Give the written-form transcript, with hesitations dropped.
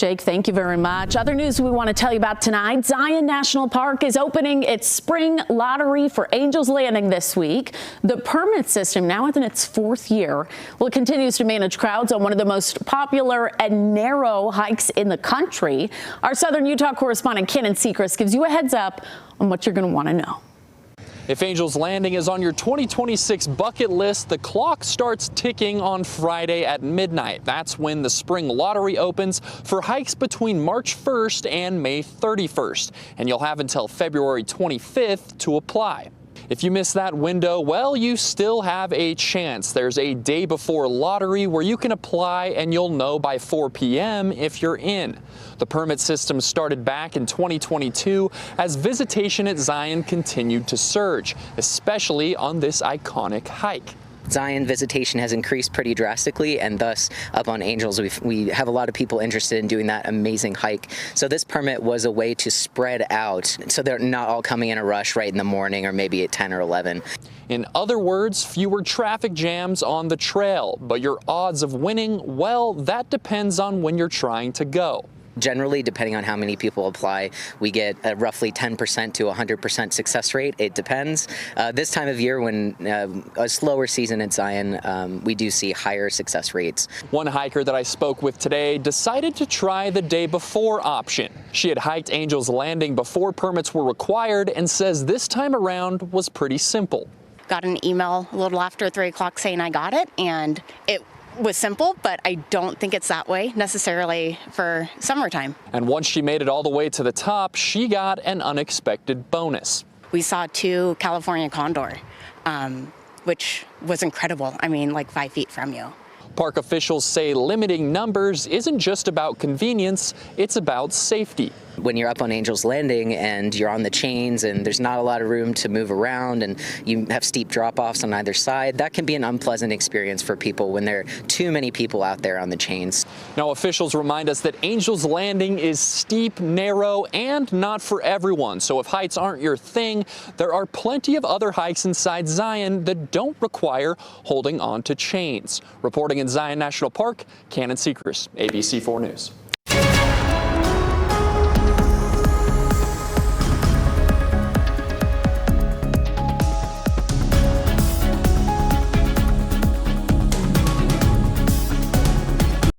Jake, thank you very much. Other news we want to tell you about tonight. Zion National Park is opening its spring lottery for Angels Landing this week. The permit system, now within its 4th year, well, it continues to manage crowds on one of the most popular and narrow hikes in the country. Our Southern Utah correspondent Cannon Sechrest gives you a heads up on what you're going to want to know. If Angels Landing is on your 2026 bucket list, the clock starts ticking on Friday at midnight. That's when the spring lottery opens for hikes between March 1st and May 31st, and you'll have until February 25th to apply. If you miss that window, well, you still have a chance. There's a day before lottery where you can apply and you'll know by 4 p.m. if you're in. The permit system started back in 2022 as visitation at Zion continued to surge, especially on this iconic hike. Zion visitation has increased pretty drastically, and thus up on Angels we have a lot of people interested in doing that amazing hike. So this permit was a way to spread out so they're not all coming in a rush right in the morning or maybe at 10 or 11. In other words, fewer traffic jams on the trail, but your odds of winning, well, that depends on when you're trying to go. Generally, depending on how many people apply, we get a roughly 10% to 100% success rate. It depends. This time of year, when a slower season at Zion, we do see higher success rates. One hiker that I spoke with today decided to try the day before option. She had hiked Angels Landing before permits were required and says this time around was pretty simple. Got an email a little after 3 o'clock saying I got it, and it was simple, but I don't think it's that way necessarily for summertime. And once she made it all the way to the top, she got an unexpected bonus. We saw 2 California condor, which was incredible. I mean, like 5 feet from you. Park officials say limiting numbers isn't just about convenience, it's about safety. When you're up on Angels Landing and you're on the chains and there's not a lot of room to move around and you have steep drop-offs on either side, that can be an unpleasant experience for people when there are too many people out there on the chains. Now, officials remind us that Angels Landing is steep, narrow, and not for everyone. So if heights aren't your thing, there are plenty of other hikes inside Zion that don't require holding on to chains. Reporting in Zion National Park, Cannon Sechrest, ABC 4 News.